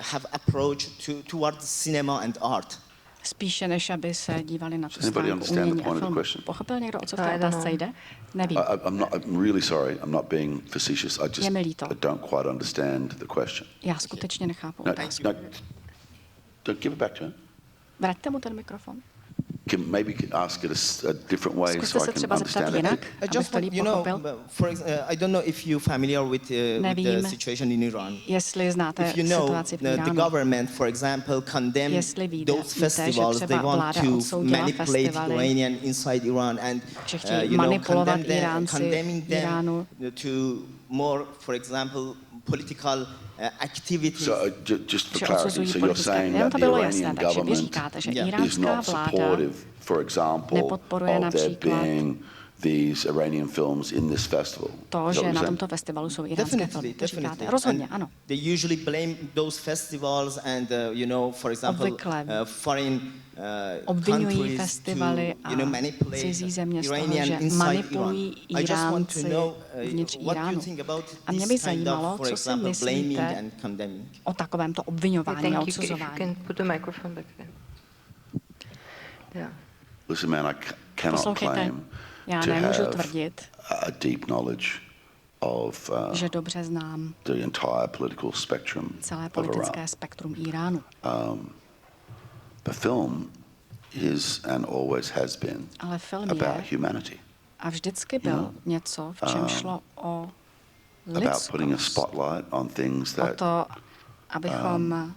N: have approached towards cinema and art.
G: Spíše než aby se dívali na tu stránku umění a filmu. Pochopil někdo, o co v té otázce jde? Nevím.
B: I'm really sorry. I'm not being facetious. I don't quite understand the question.
G: Já skutečně nechápu otázku.
B: Don't give it back to him.
G: Vraťte mu ten mikrofon.
B: Maybe ask it a different way so I can understand it.
N: I just want, you know, I don't know if you're familiar with the situation in Iran.
G: Jestli znáte
N: if you know
G: situaci v Iránu.
N: The government, for example, condemned those festivals. They want to manipulate Iranian inside Iran and condemning them to more, for example, political activities.
B: So just for clarity, so you're saying that the Iranian government is not supportive, for example, of there being these Iranian films in this festival?
G: To, že na tomto festivalu jsou iránské filmy, to říkáte. Rozhodně, ano.
N: They usually blame those festivals and, you know, for example, foreign
G: obvinují festivaly a cizí země z toho, že manipulují Iránci vnitř Iránu. A mě by zajímalo, co si myslíte o takovémto obviňování a odsuzování.
B: Listen, man, I cannot claim
G: já nemůžu tvrdit,
B: a deep knowledge of
G: že dobře znám
B: the entire political spectrum
G: celé politické spektrum Iránu.
B: But film is and always has been about humanity.
G: A vždycky byl něco, v čem šlo o lidskost.
B: About putting a spotlight on things that
G: o to, abychom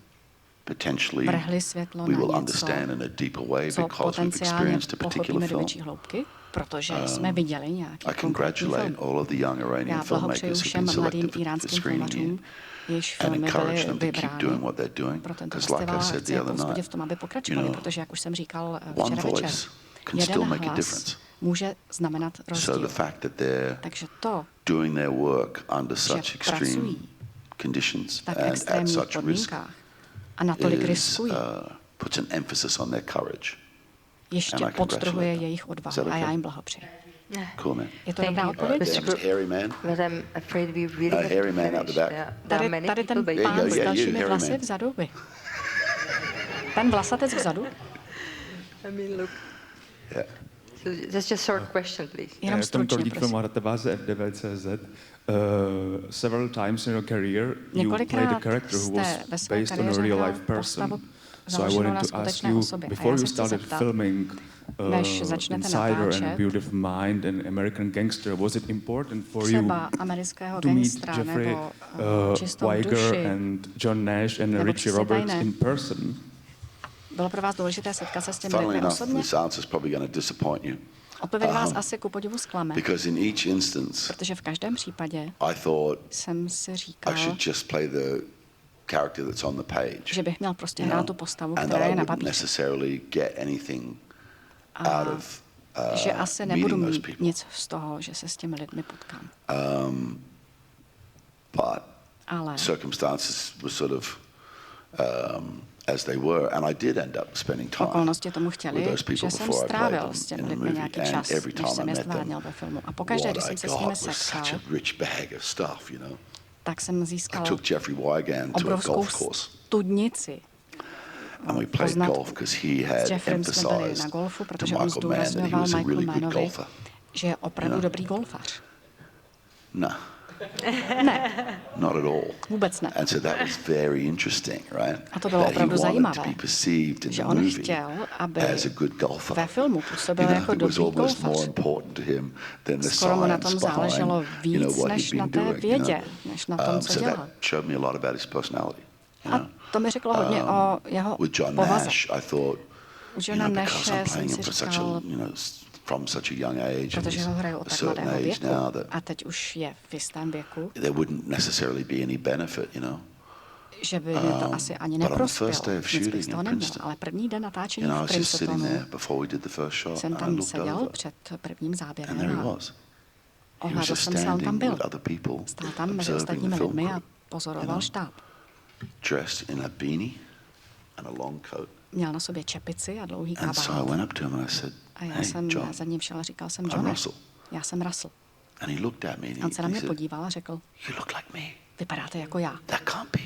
B: potentially
G: vrhli světlo
B: we
G: na
B: will
G: něco,
B: understand in a deeper way
G: co
B: because we've
G: potenciálně
B: experienced a particular
G: pochopíme do
B: film.
G: větší hloubky, protože jsme viděli nějaký
B: I congratulate
G: film.
B: all of the young Iranian
G: Já blahopřeju
B: filmmakers who've
G: všem
B: been
G: mladým
B: selected for
G: iránským
B: screening
G: filmařům, jejichž
B: and
G: filmy
B: encourage
G: byly
B: them to keep
G: vybrány
B: doing what they're doing.
G: pro tento
B: Because like
G: festival.
B: I said
G: Chci
B: the
G: je
B: other
G: povzbudit
B: night,
G: v tom, aby pokračovali, protože, jak už jsem říkal
B: one
G: včera večer,
B: voice can still
G: jeden
B: make a
G: hlas
B: difference.
G: může znamenat rozdíl.
B: So the fact that they're
G: Takže to,
B: doing their work under
G: že
B: such extreme
G: pracují
B: conditions
G: tak
B: and at
G: extrémních
B: such risk
G: podmínkách a natolik riskují,
B: puts an emphasis on their courage.
G: ještě podtrhuje jejich odvahu a já jim blahopřeji.
B: Cool, man.
G: Je to dobrá odpověď?
B: Hairy man.
A: But I'm afraid we really have
B: hairy
A: to
B: man
A: finish.
B: out the back.
G: Tady ten pán s dalšími vlasy vzadu by. Ten vlasatec vzadu?
A: I mean, look. Yeah. So just a short question, please.
G: Jenom stručně, prosím.
O: Several times in your career, you played a character who was based on a real life person. So I wanted to ask you, before you started filming Insider and A Beautiful Mind and American Gangster, was it important for you to meet Jeffrey Weiger and John Nash and Richie Roberts in person?
G: Bylo pro vás důležité setkat se s těmi lidmi osobně?
B: This answer is probably going to disappoint you.
G: Odpověď vás asi ku podivu zklame.
B: Because in each instance,
G: protože v každém případě
B: I thought
G: jsem si říkal,
B: I should just play the character that's on the page.
G: Že bych měl prostě hrát tu postavu, která je na papíře.
B: Necessarily get anything out of
G: že asi nebudu mít nic z toho, že se s těmi lidmi potkám.
B: But circumstances were sort of as they were, and I did end up spending time
G: okolnosti tomu chtěli,
B: with those people
G: že jsem
B: before I played
G: strávil
B: them
G: s těmi
B: in the
G: lidmi
B: movie,
G: nějaký
B: and
G: čas,
B: every
G: když
B: time
G: jsem
B: I
G: je
B: met
G: stvárnil
B: them,
G: ve filmu. A pokaždé, když jsem se s nimi
B: was such
G: setkal,
B: a rich bag of stuff, you know.
G: tak jsem získal
B: obrovskou
G: studnici.
B: And we played golf because he had emphasized
G: na golfu,
B: to
G: protože on
B: Michael Mann that he was a really good golfer.
G: Že je opravdu dobrý golfař.
B: No.
G: Ne.
B: Not at all.
G: Vůbec ne.
B: And so that was very interesting, right?
G: A to bylo opravdu zajímavé,
B: že
G: on chtěl, aby ve filmu působil jako dobrý golfař. Skoro mu na tom záleželo víc, než na té vědě, než na tom, co dělal. A to mi řeklo hodně o jeho povaze. U Johna Nashe jsem si říkal,
B: from such a young age,
G: protože ho hrajou od tak mladého věku a teď už je v jistém věku,
B: there wouldn't necessarily be any benefit, you know.
G: Že by mě to asi ani neprospělo, nic bych z toho neměl, ale první den natáčení v Princetonu jsem tam seděl před prvním záběrem a ohlédl jsem se, on tam byl. Stál tam mezi ostatními lidmi a pozoroval štáb. měl na sobě čepici a dlouhý kabát.
B: So I went up to him and I said,
G: A já
B: "Hey,
G: jsem
B: John,
G: za ním šel a říkal jsem,
B: I'm
G: Johne,
B: Russell."
G: já jsem Russell.
B: And he looked at me and
G: On se na
B: he
G: mě
B: said,
G: podíval a řekl,
B: "You look like me."
G: vypadáte jako já.
B: That can't be.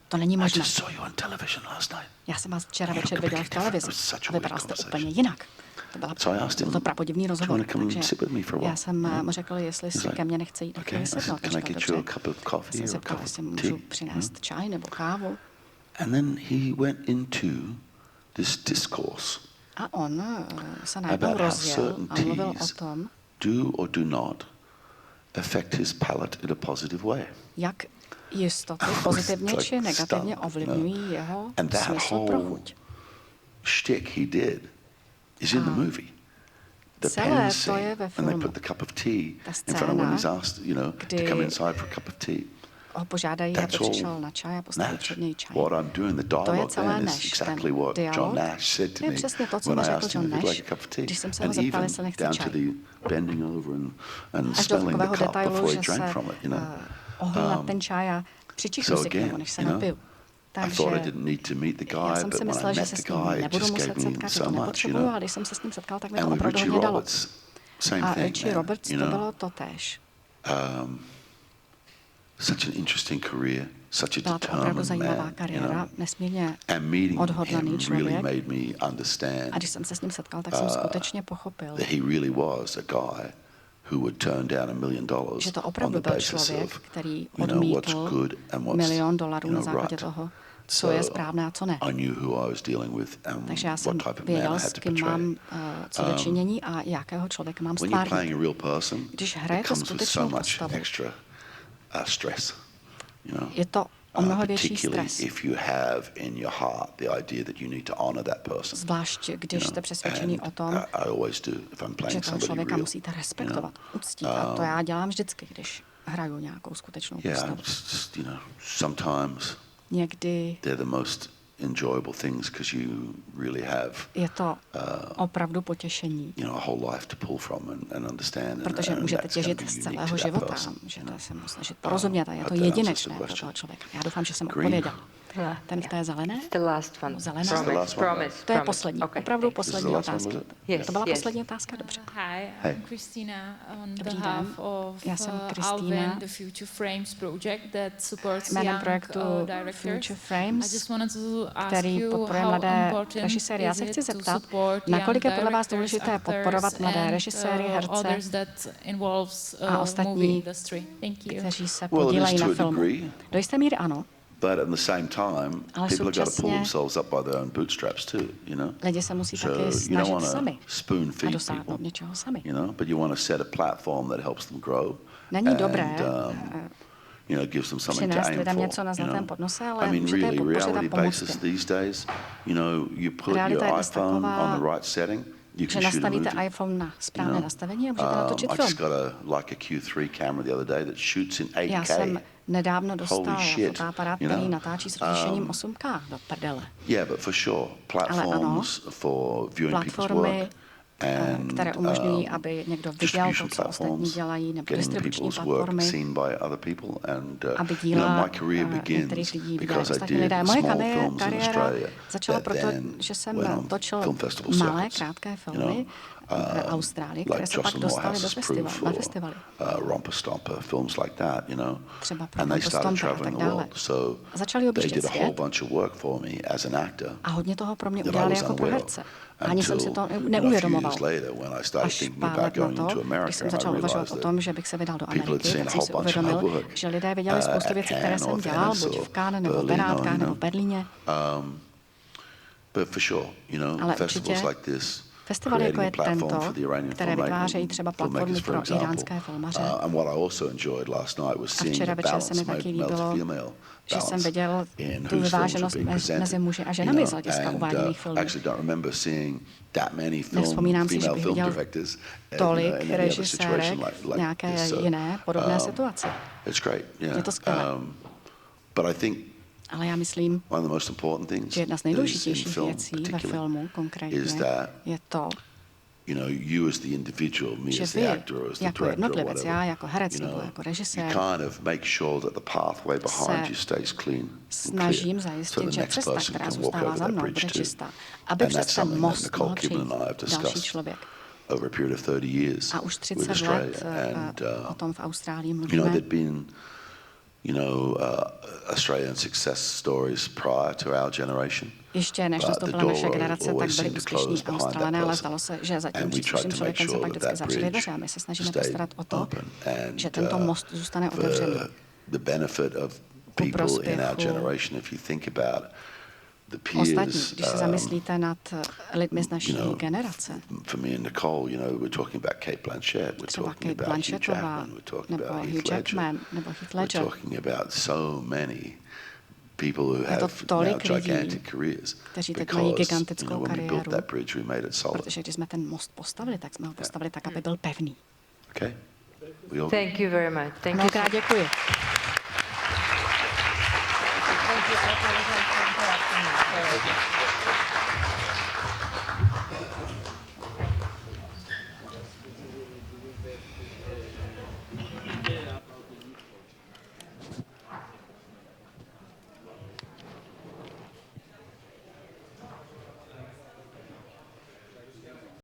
G: To není
B: I
G: možné.
B: just saw you on television last night.
G: Já jsem vás včera
B: You
G: večer
B: look
G: viděl v
B: completely different.
G: televizi
B: It was such a
G: a
B: weird
G: vypadal jste
B: conversation.
G: úplně jinak.
B: So I asked him,
G: Byl to prapodivný
B: "Do you
G: rozhovor,
B: want to come and
G: takže
B: sit with me for a while?"
G: já jsem mu řekl, jestli si
B: He's like,
G: ke mně nechce jít na
B: "Okay."
G: chvíli
B: I said,
G: sednout.
B: "Can I get you a cup of coffee
G: Jsem
B: or
G: se
B: a
G: ptal,
B: cup
G: jestli
B: of
G: můžu
B: tea?
G: přinést čaj nebo kávu.
B: And then he went into this discourse
G: A on se najednou
B: about how
G: rozjel
B: certain
G: a mluvil o
B: teas
G: tom,
B: do or do not affect his palate in a positive way.
G: jak jistoty pozitivně
B: like
G: či negativně
B: stunned,
G: ovlivňují jeho
B: And that
G: smysl pro
B: whole
G: chuť.
B: shtick he did is in the movie. The
G: celé
B: pen
G: to je
B: scene,
G: ve
B: and they
G: filmu.
B: put the cup of tea
G: Ta
B: in front of when he's
G: scéna,
B: asked, to
G: kdy
B: come inside for a cup of tea.
G: ho požádají, aby
B: That's all
G: přišel na čaj a postaví
B: Nash.
G: před něj čaj.
B: What I'm doing, the
G: To je
B: dialogue
G: celé
B: then is
G: Nash.
B: exactly
G: Ten
B: what John
G: dialog
B: Nash said to
G: je
B: me
G: přesně to, co
B: when
G: mi
B: I
G: řekl
B: asked him
G: John
B: if he'd
G: Nash,
B: like a cup of tea.
G: když jsem se ho
B: And
G: zeptal,
B: even
G: jestli nechce
B: down to
G: čaj.
B: the bending over and
G: Až do
B: smelling the
G: takového
B: cup
G: detailu,
B: before he
G: že
B: drank
G: se
B: from it,
G: ohlnat ten čaj a přičíchnu
B: So
G: si k němu,
B: again,
G: než se napiju.
B: I thought I
G: Takže
B: didn't need to meet the
G: já
B: guy,
G: jsem
B: but
G: si
B: when I
G: myslel, že
B: met
G: se
B: the
G: s ním
B: guy, it
G: nebudu
B: just
G: muset
B: gave me
G: setkat, že
B: so
G: to
B: much,
G: nepotřebuju, ale když jsem se s ním setkal, tak mi to
B: And with
G: opravdu
B: Richie
G: hodně dalo.
B: Roberts, same
G: A
B: thing,
G: Richie
B: man,
G: Roberts to bylo to též.
B: Such an interesting career, such a
G: Byla to opravdu
B: determined
G: zajímavá
B: man,
G: kariéra, nesmírně
B: and meeting
G: odhodlaný
B: him really
G: člověk.
B: made me understand
G: A když jsem se s ním setkal, tak jsem skutečně pochopil,
B: that he really was a guy who would turn down $1 million
G: že to
B: on
G: opravdu
B: the
G: byl
B: basis
G: člověk,
B: of,
G: který
B: what's
G: odmítl
B: good and what's,
G: $1 milion na základě
B: right.
G: toho, co je správné a co ne.
B: I knew who I was dealing with and
G: Takže já
B: what
G: jsem
B: type of man
G: věděl,
B: I
G: s
B: had to
G: kým
B: portray.
G: mám co dočinění a jakého člověka mám
B: When you're playing
G: stvárnit.
B: a real person,
G: Když
B: it
G: hrajete
B: comes with
G: skutečnou
B: so much
G: postavu,
B: extra stress,
G: je to o mnoho větší
B: particularly
G: stres.
B: if you have in your heart the idea that you need to honor that person.
G: Zvlášť, když jste přesvědčení o tom,
B: I always do if I'm
G: že
B: playing
G: toho
B: somebody
G: člověka
B: real.
G: musíte respektovat, uctít. A to já dělám vždycky, když hraju nějakou skutečnou postavu.
B: It's just, sometimes
G: Někdy
B: they're the most enjoyable things because you really have
G: je to opravdu potěšení,
B: a whole life to pull from and understand.
G: protože
B: and
G: můžete
B: that's gonna
G: těžit
B: be
G: z
B: unique
G: celého
B: to that
G: života,
B: person,
G: můžete se mu snažit porozumět a je to
B: Hope that answers
G: jedinečné
B: the
G: pro
B: question.
G: toho člověka. Já doufám, že jsem
B: Green.
G: odpověděl. Ten v té zelené?
A: The last one.
G: Zelená?
A: Promise.
G: To je poslední,
A: Okay.
G: opravdu poslední
B: last one,
G: otázka.
B: was it?
A: Yes,
G: To byla
A: yes.
G: poslední otázka, dobře.
P: Hi,
B: Hey.
P: I'm Christina on
G: Dobrý
P: behalf
G: den,
P: of
G: já jsem
P: Alvin,
G: Kristýna
P: the Future Frames project that supports
G: jménem
P: young
G: projektu
P: directors.
G: Future
P: I
G: Frames,
P: just wanted to ask
G: který
P: you
G: podporuje
P: how
G: mladé
P: important
G: režiséry. Já se
P: is
G: chci
P: it to
G: zeptat,
P: support
G: nakolik je
P: young
G: podle vás
P: directors,
G: důležité
P: actors
G: podporovat mladé
P: and,
G: režiséry, herce
P: others that involves,
G: a
P: movie
G: ostatní,
P: industry. Thank you.
G: kteří se
B: Well, it is
G: podílejí
B: to
G: na
B: a
G: filmu.
B: degree.
G: Do jisté míry ano.
B: But at the same time,
G: Ale
B: people have got to pull
G: současně
B: themselves up by their own bootstraps too,
G: lidi se musí
B: So
G: taky
B: you don't
G: snažit
B: want to
G: sami
B: spoon
G: a
B: feed
G: dosáhnout
B: people,
G: něčeho sami.
B: but you want to set a platform that helps them grow.
G: Není dobré
B: gives them something to
G: přinést
B: aim
G: lidem
B: for.
G: něco na zlatém podnose, ale
B: I mean,
G: můžete je
B: really,
G: podpořit a
B: reality
G: pomoct
B: basis
G: jim.
B: these days, you put
G: Realita je
B: your
G: dnes
B: iPhone
G: taková,
B: on the right setting, you
G: že
B: can shoot a
G: nastavíte
B: movie.
G: iPhone na správné nastavení a můžete natočit
B: I
G: film.
B: just got a Q3 camera the other day that shoots in 8K.
G: Já jsem nedávno dostal
B: Holy shit,
G: fotoaparát, který natáčí s rozlišením 8K do prdele.
B: Yeah, but for sure, platforms for viewing people's
G: Platformy,
B: work and
G: které umožňují, aby někdo viděl to, co ostatní dělají, nebo
B: getting
G: distribuční
B: people's work
G: platformy,
B: seen by other people, and
G: aby díla
B: my career
G: některých
B: begins
G: lidí viděli
B: because I
G: ostatní
B: did
G: lidé. Moje
B: small films in
G: kariéra
B: Australia
G: začala
B: that
G: proto,
B: then
G: že jsem
B: went on
G: točil
B: film festival
G: malé,
B: circuits,
G: krátké filmy v Austrálii, které se pak dostaly na festivaly.
B: Romper Stomper, films like that,
G: Třeba pro
B: and they
G: Romper
B: started
G: Stomper a
B: traveling
G: tak
B: the
G: dále.
B: world. So
G: A začali
B: they
G: objíždět
B: did a whole
G: svět
B: bunch of work for me as an actor.
G: a hodně toho pro mě
B: that I
G: udělali
B: was
G: jako pro
B: unaware
G: herce.
B: of.
G: Ani jsem si to
B: Until, a few
G: neuvědomoval.
B: years later, when I started
G: Až
B: thinking
G: pár
B: about
G: let na
B: going
G: to,
B: into
G: když
B: America,
G: jsem
B: and I
G: začal uvažovat
B: realized
G: o
B: that
G: tom, že bych se vydal do
B: people had
G: Ameriky,
B: seen a
G: tak jsem
B: whole
G: si
B: bunch of
G: uvědomil,
B: my work,
G: že lidé viděli spoustu věcí, které
B: Cannes
G: jsem
B: or
G: dělal,
B: Venice
G: buď
B: or
G: v Cannes, nebo v
B: Berlin,
G: Benátkách, nebo v Berlíně.
B: But for sure,
G: Ale
B: festivals
G: určitě
B: like this,
G: festivaly, jako je
B: creating a platform
G: tento,
B: for the Iranian
G: které vytvářejí třeba platformu
B: filmmakers, for
G: pro
B: example.
G: iránské filmaře.
B: And what I also enjoyed last night was
G: A
B: seeing
G: včera
B: the
G: večer se mi
B: balance,
G: taky
B: male to
G: líbilo,
B: female
G: že jsem
B: balance
G: viděl
B: in
G: tu
B: whose films were
G: vyváženost
B: being presented.
G: mezi muži a ženami z hlediska uváděných filmů.
B: Actually don't remember seeing that many
G: Nevzpomínám si, že
B: female
G: bych
B: film
G: viděl
B: directors
G: tolik
B: in any other situation
G: režisérek
B: like
G: nějaké
B: this.
G: jiné podobné situace.
B: It's great, yeah.
G: Je to skvělé.
B: But I think
G: ale já myslím,
B: one of the most important things
G: že jedna z nejdůležitějších věcí ve filmu konkrétně je to,
B: you as the individual, me
G: že
B: as
G: vy,
B: the actor, or as the
G: jako
B: director, or
G: jednotlivec, já
B: whatever,
G: jako herec nebo jako režisér,
B: you kind of make sure that the pathway behind you stays clean.
G: Snažím zajistit, že cesta, která zůstává za mnou, bude čistá, aby přes ten most mohl přijít další člověk.
B: Over a period of 30 years
G: a už 30
B: with Australia.
G: let
B: And,
G: o tom v Austrálii
B: you know,
G: mluvíme.
B: there'd been, Australian success stories prior to our generation.
G: Ještě než nastoupila naše generace, tak byli úspěšní Australané, ale zdalo se, že za tím příslušným člověkem se pak vždycky zavřeli dveře. A my se snažíme postarat o to, že tento most zůstane otevřený.
B: The benefit of people in our generation, if you think about the peers,
G: ostatní, když se zamyslíte nad lidmi z naší generace.
B: For me and Nicole, we're talking about Kate Blanchett, we're talking about Hugh Jackman, we're talking about Heath Ledger, we're talking about so many people who have now gigantic careers.
G: Kteří teď mají gigantickou
B: when we built
G: kariéru,
B: that bridge, we made it solid.
G: protože když jsme ten most postavili, tak jsme ho postavili tak, aby byl pevný.
B: Okay.
A: Thank you very much. Thank you.
G: Děkuji.